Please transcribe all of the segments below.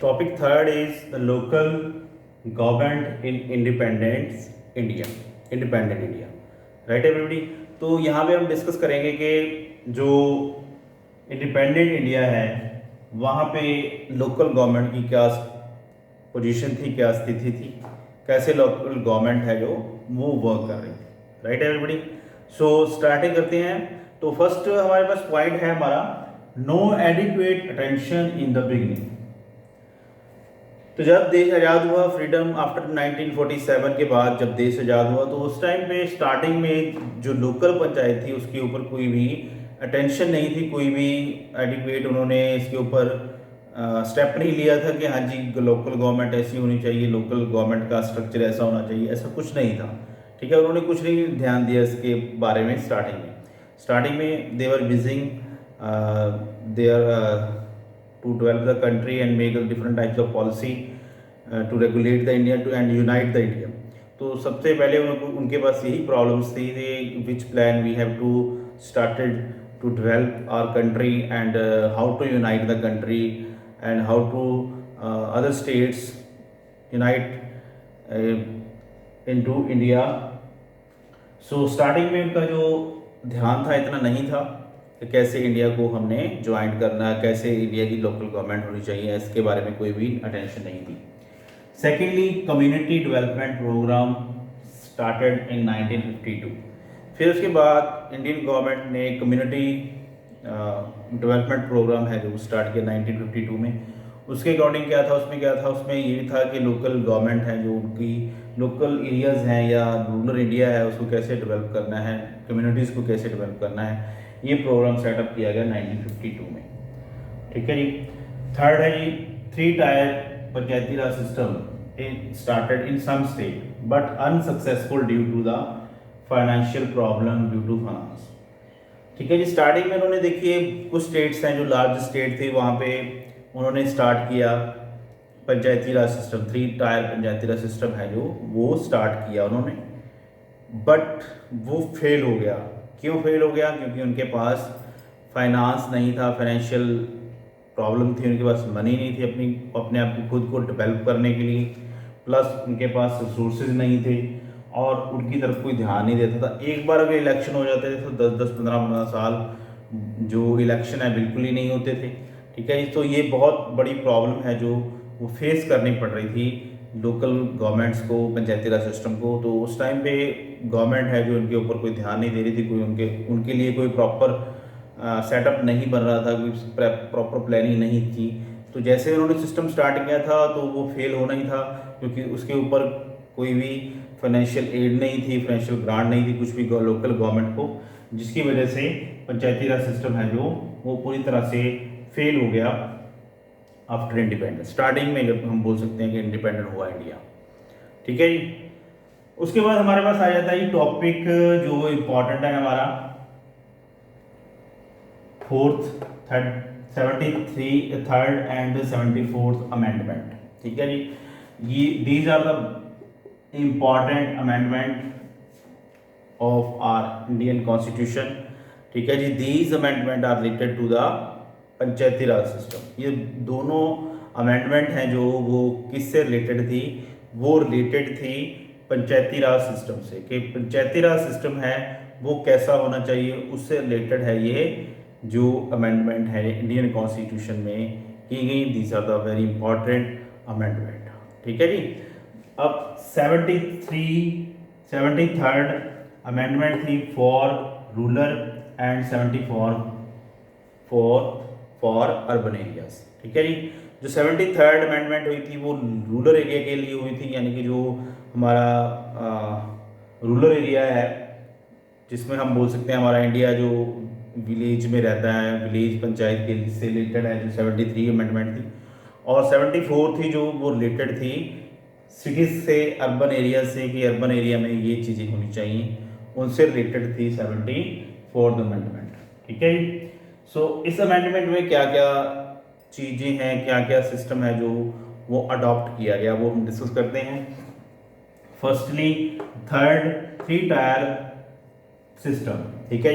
Topic third is the local government in independent India. Right everybody. तो यहाँ पे हम डिस्कस करेंगे कि जो इंडिपेंडेंट इंडिया है वहाँ पे लोकल गवर्नमेंट की क्या पोजीशन थी, क्या स्थिति थी, कैसे लोकल गवर्नमेंट है जो वो वर्क कर रही थी। Right everybody. सो स्टार्टिंग करते हैं। तो फर्स्ट हमारे पास पॉइंट है हमारा no adequate attention in the beginning. तो जब देश आज़ाद हुआ, फ्रीडम आफ्टर 1947 के बाद जब देश आज़ाद हुआ, तो उस टाइम पे स्टार्टिंग में जो लोकल पंचायत थी उसके ऊपर कोई भी अटेंशन नहीं थी, कोई भी एडिक्वेट उन्होंने इसके ऊपर स्टेप नहीं लिया था कि हाँ जी लोकल गवर्नमेंट ऐसी होनी चाहिए, लोकल गवर्नमेंट का स्ट्रक्चर ऐसा होना चाहिए, ऐसा कुछ नहीं था। ठीक है, उन्होंने कुछ नहीं ध्यान दिया इसके बारे में। स्टार्टिंग में they were being there to develop the country and make different types of policy to regulate the India to and unite the India। तो सबसे पहले उनके पास यही प्रॉब्लम्स थी which plan we have to started to develop our country and how to unite the country and how to other states unite into India। So starting में उनका जो ध्यान था इतना नहीं था कि कैसे इंडिया को हमने ज्वाइन करना, कैसे इंडिया की लोकल गवर्नमेंट होनी चाहिए, इसके बारे में कोई भी अटेंशन नहीं थी। Secondly community development program started in 1952। फिर उसके बाद इंडियन गवर्नमेंट ने कम्युनिटी डेवलपमेंट प्रोग्राम है जो स्टार्ट किया 1952 में। उसके अकॉर्डिंग क्या था, उसमें ये था कि लोकल गवर्नमेंट है जो उनकी लोकल एरियाज़ हैं या रूरल इंडिया है उसको कैसे डेवलप करना है, कम्युनिटीज़ को कैसे डेवलप करना है, ये प्रोग्राम सेटअप किया गया 1952 में। ठीक है जी। थर्ड है जी 3 tier panchayati Raj system started in some state but unsuccessful due to the financial problem due to finance. ठीक है जी। स्टार्टिंग में उन्होंने देखिए कुछ स्टेट्स हैं जो लार्ज स्टेट थे, वहाँ पे उन्होंने स्टार्ट किया पंचायती राज सिस्टम, 3 टायर पंचायती राज सिस्टम है जो वो स्टार्ट किया उन्होंने, बट वो फेल हो गया। क्यों फेल हो गया? क्योंकि उनके पास फाइनेंस नहीं था, फाइनेंशियल प्रॉब्लम थी, उनके पास मनी नहीं थी अपने आप को खुद को डेवलप करने के लिए, प्लस उनके पास रिसोर्सेज नहीं थे और उनकी तरफ कोई ध्यान नहीं देता था। एक बार अगर इलेक्शन हो जाते थे तो 10-10, 15-15 साल जो इलेक्शन है बिल्कुल ही नहीं होते थे। ठीक है, तो ये बहुत बड़ी प्रॉब्लम है जो वो फेस करनी पड़ रही थी लोकल गवर्नमेंट्स को, पंचायती राज सिस्टम को। तो उस टाइम पे गवर्नमेंट है जो उनके ऊपर कोई ध्यान नहीं दे रही थी, कोई उनके लिए कोई प्रॉपर सेटअप नहीं बन रहा था, कोई प्रॉपर प्लानिंग नहीं थी। तो जैसे उन्होंने सिस्टम स्टार्ट किया था तो वो फेल होना ही था, क्योंकि उसके ऊपर कोई भी फाइनेंशियल एड नहीं थी, फाइनेंशियल ग्रांट नहीं थी कुछ भी लोकल गवर्नमेंट को, जिसकी वजह से पंचायती राज सिस्टम है जो वो पूरी तरह से फेल हो गया आफ्टर इंडिपेंडेंस। स्टार्टिंग में जब हम बोल सकते हैं कि इंडिपेंडेंट हुआ इंडिया। ठीक है जी। उसके बाद हमारे पास आ जाता है ये टॉपिक जो इम्पोर्टेंट है हमारा 73rd एंड 74th अमेंडमेंट। ठीक है जी। ये these are the important amendment of our Indian constitution. ठीक है जी। These amendment are related to the Panchayati Raj system. ये दोनों अमेंडमेंट हैं जो वो किससे रिलेटेड थी? वो रिलेटेड थी पंचायती राज सिस्टम से, कि पंचायती राज सिस्टम है वो कैसा होना चाहिए, उससे रिलेटेड है ये जो अमेंडमेंट है इंडियन कॉन्स्टिट्यूशन में की गई। These are the very important amendment. ठीक है जी। अब 73rd अमेंडमेंट थी for rural and 74 for urban areas. ठीक है जी। जो 73rd अमेंडमेंट हुई थी वो रूरल एरिया के लिए हुई थी, यानी कि जो हमारा रूरल एरिया है जिसमें हम बोल सकते हैं हमारा इंडिया जो विलेज में रहता है, विलेज पंचायत के से रिलेटेड है, जो 73 अमेंडमेंट थी। और 74 थी जो वो रिलेटेड थी सिटीज से, अर्बन एरिया से, कि अर्बन एरिया में ये चीज़ें होनी चाहिए, उनसे रिलेटेड थी 74th अमेंडमेंट। ठीक है जी। सो इस अमेंडमेंट में क्या क्या चीज़ें हैं, क्या क्या सिस्टम है जो वो अडॉप्ट किया गया, वो हम डिस्कस करते हैं। Firstly 3 tier system. ठीक है।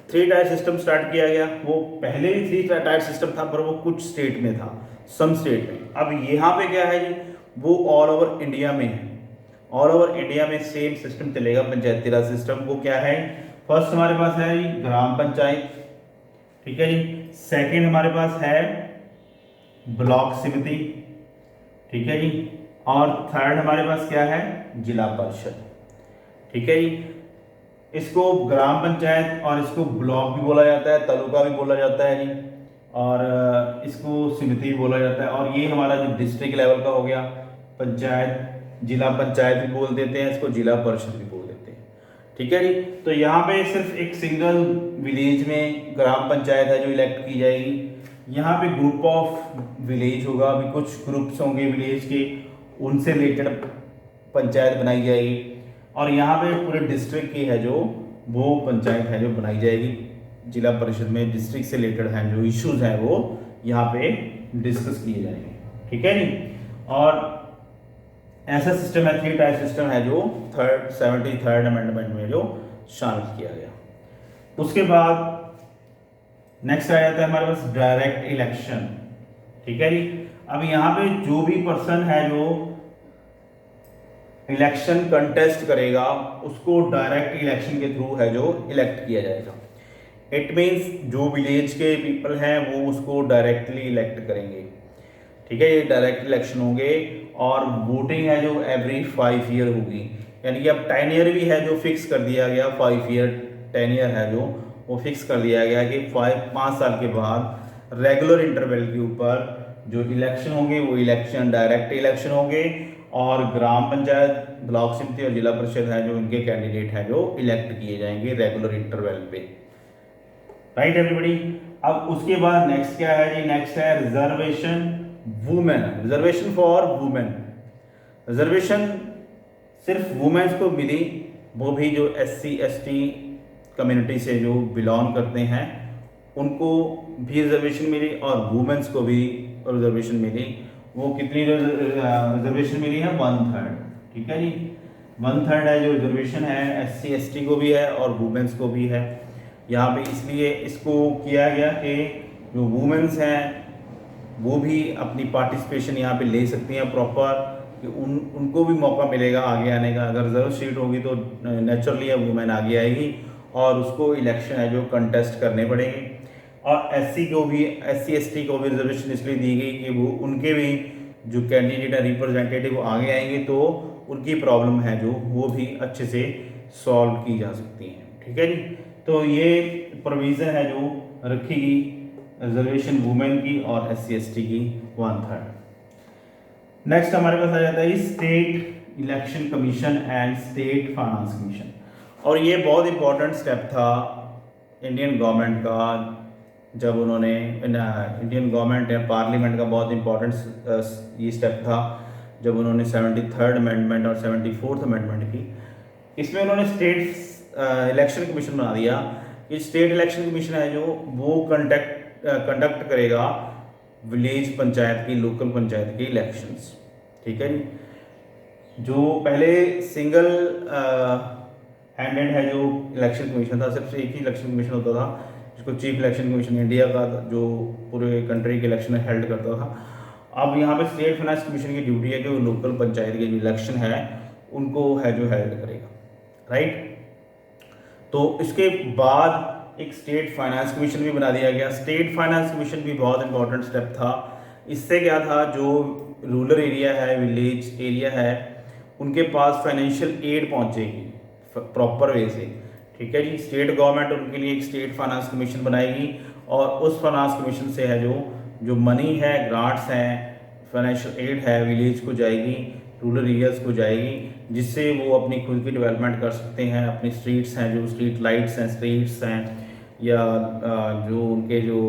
थ्री टायर सिस्टम स्टार्ट किया गया। वो पहले भी थ्री टायर सिस्टम था पर वो कुछ स्टेट में था, सम स्टेट में। अब यहाँ पे क्या है जी, वो ऑल ओवर इंडिया में है। ऑल ओवर इंडिया में सेम सिस्टम चलेगा, पंचायती राज सिस्टम। वो क्या है, फर्स्ट हमारे पास है जी ग्राम पंचायत, ठीक है जी। सेकंड हमारे पास है ब्लॉक समिति, ठीक है जी। और थर्ड हमारे पास क्या है, जिला परिषद, ठीक है जी। इसको ग्राम पंचायत और इसको ब्लॉक भी बोला जाता है, तालुका भी बोला जाता है जी, और इसको समिति भी बोला जाता है। और ये हमारा जो डिस्ट्रिक्ट लेवल का हो गया पंचायत, जिला पंचायत भी बोल देते हैं इसको, जिला परिषद भी बोल देते हैं, ठीक है जी। तो यहाँ पे सिर्फ एक सिंगल विलेज में ग्राम पंचायत है जो इलेक्ट की जाएगी। यहाँ पे ग्रुप ऑफ विलेज होगा, अभी कुछ ग्रुप्स होंगे विलेज के, उनसे रिलेटेड पंचायत बनाई जाएगी। और यहाँ पे पूरे डिस्ट्रिक्ट की है जो वो पंचायत है जो बनाई जाएगी। जिला परिषद में डिस्ट्रिक्ट से रिलेटेड हैं जो इश्यूज हैं वो यहाँ पे डिस्कस किए जाएंगे, ठीक है जी। और ऐसा सिस्टम है, थ्री टायर सिस्टम है जो 73rd अमेंडमेंट में जो शामिल किया गया। उसके बाद नेक्स्ट आ जाता है हमारे पास डायरेक्ट इलेक्शन, ठीक है जी। अब यहाँ पे जो भी पर्सन है जो इलेक्शन कंटेस्ट करेगा उसको डायरेक्ट इलेक्शन के थ्रू है जो इलेक्ट किया जाएगा। इट मीन्स जो विलेज के पीपल हैं वो उसको डायरेक्टली इलेक्ट करेंगे, ठीक है। ये डायरेक्ट इलेक्शन होंगे और वोटिंग है जो एवरी 5 ईयर होगी। यानी कि अब टेन्योर भी है जो फिक्स कर दिया गया, 5 ईयर टेन्योर है जो वो फिक्स कर दिया गया कि 5 साल के बाद रेगुलर इंटरवल के ऊपर जो इलेक्शन होंगे वो इलेक्शन डायरेक्ट इलेक्शन होंगे। और ग्राम पंचायत, ब्लॉक समिति और जिला परिषद है जो इनके कैंडिडेट हैं जो इलेक्ट किए जाएंगे रेगुलर इंटरवल पे, राइट एवरीबॉडी। अब उसके बाद नेक्स्ट क्या है जी, नेक्स्ट है reservation women, reservation for women. Reservation सिर्फ वुमेन्स को मिली, वो भी जो SC ST कम्युनिटी से जो बिलोंग करते हैं उनको भी रिजर्वेशन मिली, और वुमेन्स को भी रिजर्वेशन मिली। वो कितनी रिजर्वेशन मिली है, 1/3, ठीक है जी। 1/3 है जो रिजर्वेशन है, SC ST को भी है और वुमेन्स को भी है। यहाँ पे इसलिए इसको किया गया कि जो वुमेन्स हैं वो भी अपनी पार्टिसिपेशन यहाँ पे ले सकती हैं प्रॉपर, कि उनको भी मौका मिलेगा आगे आने का। अगर रिजर्व सीट होगी तो नेचुरली वुमेन आगे आएगी और उसको इलेक्शन है जो कंटेस्ट करने पड़ेंगे। और SC ST को भी रिजर्वेशन इसलिए दी गई कि वो उनके भी जो कैंडिडेट है रिप्रेजेंटेटिव वो आगे आएंगे तो उनकी प्रॉब्लम है जो वो भी अच्छे से सॉल्व की जा सकती हैं, ठीक है जी। तो ये प्रोविज़न है जो रखी रिजर्वेशन वुमेन की और SC ST की 1/3। नेक्स्ट हमारे पास आ जाता है state election commission and state finance commission. और ये बहुत इंपॉर्टेंट स्टेप था इंडियन गवर्नमेंट का, जब उन्होंने इंडियन गवर्नमेंट या पार्लियामेंट का बहुत इंपॉर्टेंट ये स्टेप था जब उन्होंने 73rd अमेंडमेंट और 74th अमेंडमेंट की। इसमें उन्होंने स्टेट इलेक्शन कमीशन बना दिया। ये स्टेट इलेक्शन कमीशन है जो वो कंडक्ट करेगा विलेज पंचायत की, लोकल पंचायत के इलेक्शंस, ठीक है जी। जो पहले सिंगल हैंडेड है जो इलेक्शन कमीशन था, सिर्फ एक ही इलेक्शन कमीशन होता था जिसको चीफ इलेक्शन कमीशन इंडिया का जो पूरे कंट्री के इलेक्शन हेल्ड करता था। अब यहाँ पे स्टेट फाइनेंस कमीशन की ड्यूटी है कि वो लोकल पंचायत के जो इलेक्शन है उनको है जो हेल्ड करेगा, राइट। तो इसके बाद एक स्टेट फाइनेंस कमीशन भी बना दिया गया। स्टेट फाइनेंस कमीशन भी बहुत इंपॉर्टेंट स्टेप था। इससे क्या था, जो रूरल एरिया है, विलेज एरिया है, उनके पास फाइनेंशियल एड पहुंचेगी प्रॉपर वे से, ठीक है जी। स्टेट गवर्नमेंट उनके लिए एक स्टेट फाइनेंस कमीशन बनाएगी और उस फाइनेंस कमीशन से है जो मनी है, ग्रांट्स हैं, फाइनेंशियल एड है, विलेज को जाएगी, रूरल एरियाज़ को जाएगी, जिससे वो अपनी खुद की डेवलपमेंट कर सकते हैं। अपनी स्ट्रीट्स हैं, जो स्ट्रीट लाइट्स हैं, स्ट्रीट्स हैं, या जो उनके जो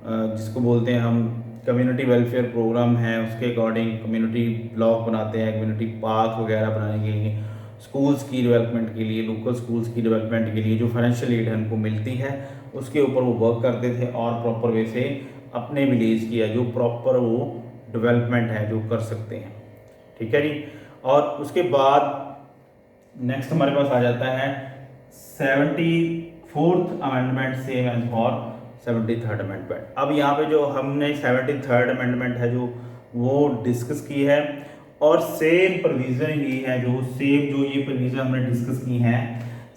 जिसको बोलते हैं हम कम्युनिटी वेलफेयर प्रोग्राम हैं, उसके अकॉर्डिंग कम्युनिटी ब्लॉक बनाते हैं, कम्युनिटी पार्क वगैरह बनाने के लिए, स्कूल्स की डेवलपमेंट के लिए, लोकल स्कूल्स की डेवलपमेंट के लिए जो फाइनेंशियल एड उनको मिलती है उसके ऊपर वो वर्क करते थे और प्रॉपर वे से अपने विलेज की है जो प्रॉपर वो डेवलपमेंट है जो कर सकते हैं, ठीक है जी। और उसके बाद नेक्स्ट हमारे पास आ जाता है 4th amendment same as for 73rd amendment. अब यहाँ पे जो हमने 73rd अमेंडमेंट है जो वो डिस्कस की है, और सेम प्रोविज़न ही है जो ये प्रोविज़न हमने डिस्कस की हैं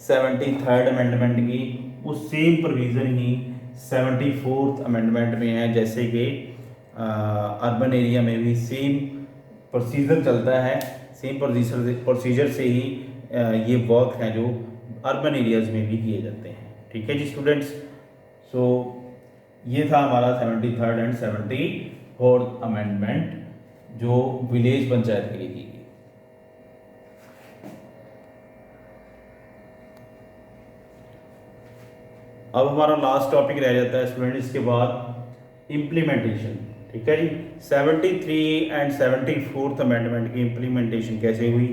73rd अमेंडमेंट की, वो सेम प्रोविज़न ही 74th अमेंडमेंट में है। जैसे कि अर्बन एरिया में भी सेम प्रोसीजर चलता है, सेम प्रोसीजर से ही ये वर्क हैं जो अर्बन एरियाज़ में भी किए जाते हैं। ठीक है जी स्टूडेंट्स, सो ये था हमारा 73rd एंड 74th अमेंडमेंट जो विलेज पंचायत के लिए की गई। अब हमारा लास्ट टॉपिक रह जाता है स्टूडेंट, इसके बाद इम्प्लीमेंटेशन। ठीक है जी, 73 एंड 74th अमेंडमेंट की इम्प्लीमेंटेशन कैसे हुई,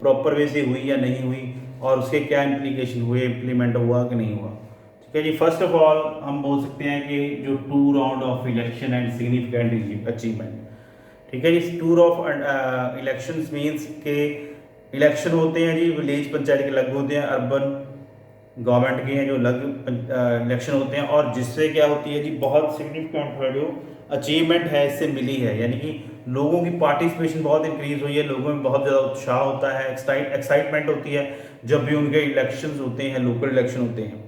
प्रॉपर वे से हुई या नहीं हुई, और उसके क्या इम्प्लीकेशन हुए, इम्प्लीमेंट हुआ कि नहीं हुआ। ठीक है जी, फर्स्ट ऑफ ऑल हम बोल सकते हैं कि जो 2 round of election and significant achievement. ठीक है जी, टूर ऑफ इलेक्शंस मींस के इलेक्शन होते हैं जी विलेज पंचायत के अलग होते हैं, अर्बन गवर्नमेंट के हैं जो अलग इलेक्शन होते हैं, और जिससे क्या होती है जी बहुत सिग्निफिकेंट वैल्यू अचीवमेंट है इससे मिली है, यानी कि लोगों की पार्टिसिपेशन बहुत इंक्रीज हुई है, लोगों में बहुत ज़्यादा उत्साह होता है, एक्साइटमेंट होती है जब भी उनके इलेक्शंस होते हैं, लोकल इलेक्शन होते हैं।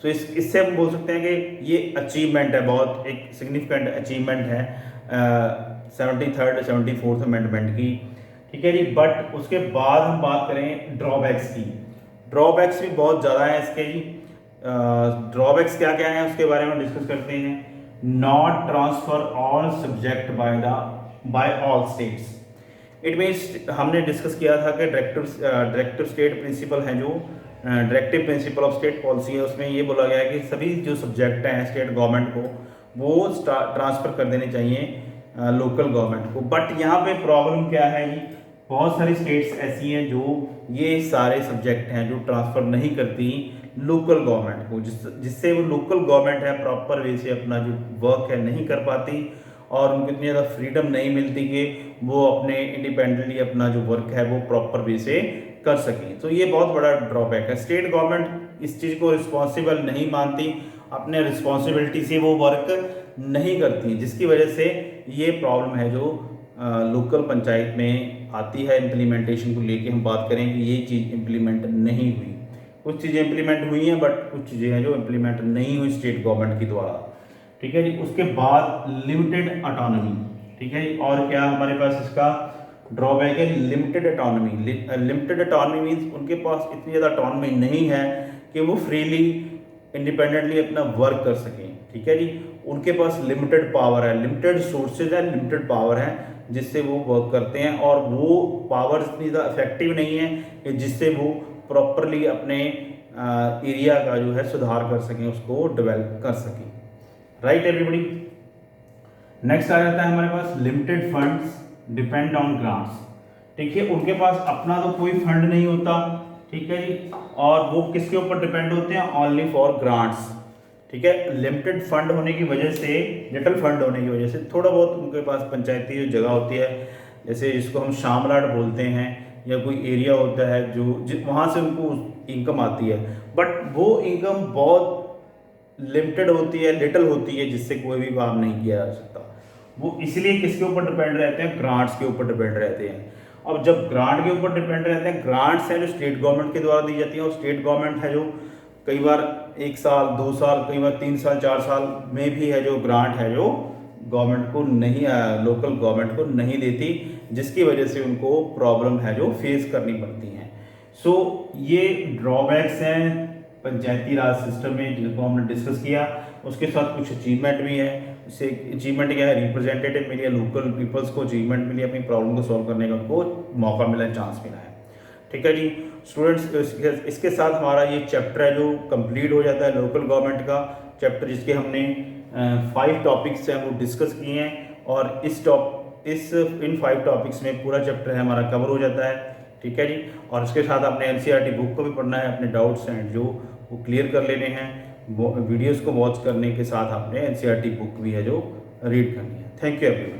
सो इससे हम बोल सकते हैं कि ये अचीवमेंट है, बहुत एक सिग्निफिकेंट अचीवमेंट है 73rd 74th अमेंडमेंट की। ठीक है जी, बट उसके बाद हम बात करें ड्रॉबैक्स की। ड्रॉबैक्स भी बहुत ज़्यादा है इसके जी। ड्रॉबैक्स क्या क्या है उसके बारे में डिस्कस करते हैं। Not transfer all subject by all states. It means हमने डिस्कस किया था कि डायरेक्टिव स्टेट प्रिंसिपल है जो directive principle of state policy है, उसमें ये बोला गया है कि सभी जो सब्जेक्ट हैं स्टेट गवर्नमेंट को वो ट्रांसफ़र कर देने चाहिए लोकल गवर्नमेंट को। बट यहाँ पे प्रॉब्लम क्या है जी, बहुत सारी स्टेट्स ऐसी हैं जो ये सारे सब्जेक्ट हैं जो ट्रांसफ़र नहीं करती लोकल गवर्नमेंट को, जिससे वो लोकल गवर्नमेंट है प्रॉपर वे से अपना जो वर्क है नहीं कर पाती, और उनको इतनी ज़्यादा फ्रीडम नहीं मिलती कि वो अपने इंडिपेंडेंटली अपना जो वर्क है वो प्रॉपर वे से कर सकें। तो ये बहुत बड़ा ड्रॉबैक है। स्टेट गवर्नमेंट इस चीज़ को रिस्पॉन्सिबल नहीं मानती, अपने रिस्पॉन्सिबिलिटी से वो वर्क नहीं करती, जिसकी वजह से ये प्रॉब्लम है जो लोकल पंचायत में आती है। इम्प्लीमेंटेशन को लेके हम बात करें कि ये चीज़ इम्प्लीमेंट नहीं हुई, कुछ चीज़ें इम्प्लीमेंट हुई हैं बट कुछ चीज़ें हैं जो इम्प्लीमेंट नहीं हुई स्टेट गवर्नमेंट के द्वारा। ठीक है जी, उसके बाद लिमिटेड ऑटोनॉमी। ठीक है जी, और क्या हमारे पास इसका ड्रॉबैक है, limited autonomy. Limited autonomy means उनके पास इतनी ज़्यादा ऑटोनॉमी नहीं है कि वो फ्रीली इंडिपेंडेंटली अपना वर्क कर सकें। ठीक है जी, उनके पास लिमिटेड पावर है, लिमिटेड सोर्सेज है, लिमिटेड पावर है जिससे वो वर्क करते हैं, और वो पावर इतनी ज़्यादा इफेक्टिव नहीं है कि जिससे वो प्रॉपरली अपने एरिया का जो है सुधार कर सकें, उसको डेवलप कर सकें। Right everybody. नेक्स्ट आ जाता है हमारे पास limited funds depend on grants. ठीक है, उनके पास अपना तो कोई फंड नहीं होता। ठीक है जी, और वो किसके ऊपर डिपेंड होते हैं, ओनली फॉर ग्रांट्स। ठीक है, लिमिटेड फंड होने की वजह से, लिटिल फंड होने की वजह से थोड़ा बहुत उनके पास पंचायती जो जगह होती है, जैसे जिसको हम शामलाट बोलते हैं, या कोई एरिया होता है जो वहाँ से उनको इनकम आती है, बट वो इनकम बहुत लिमिटेड होती है, लिटिल होती है, जिससे कोई भी काम नहीं किया जा सकता। वो इसलिए किसके ऊपर डिपेंड रहते हैं, ग्रांट्स के ऊपर डिपेंड रहते हैं। अब जब ग्रांट के ऊपर डिपेंड रहते हैं, ग्रांट्स हैं जो स्टेट गवर्नमेंट के द्वारा दी जाती है, और स्टेट गवर्नमेंट है जो कई बार 1 साल 2 साल, कई बार 3 साल 4 साल में भी है जो ग्रांट है जो गवर्नमेंट को नहीं, लोकल गवर्नमेंट को नहीं देती, जिसकी वजह से उनको प्रॉब्लम है जो फेस करनी पड़ती हैं। सो ये ड्रॉबैक्स हैं पंचायती राज सिस्टम में जिनको हमने डिस्कस किया। उसके साथ कुछ अचीवमेंट भी है। इससे अचीवमेंट क्या है, रिप्रेजेंटेटिव मिले, लोकल पीपल्स को अचीवमेंट मिली, अपनी प्रॉब्लम को सॉल्व करने का उनको मौका मिला, चांस मिला है। ठीक है जी स्टूडेंट्स, इसके साथ हमारा ये चैप्टर है जो कंप्लीट हो जाता है, लोकल गवर्नमेंट का चैप्टर, जिसके हमने 5 टॉपिक्स हैं वो डिस्कस किए हैं, और इन 5 टॉपिक्स में पूरा चैप्टर है हमारा कवर हो जाता है। ठीक है जी, और इसके साथ आपने NCERT बुक को भी पढ़ना है, अपने डाउट्स हैं जो वो क्लियर कर लेने हैं, वो वीडियोज़ को वॉच करने के साथ आपने NCERT बुक भी है जो रीड करनी है। Thank you everyone.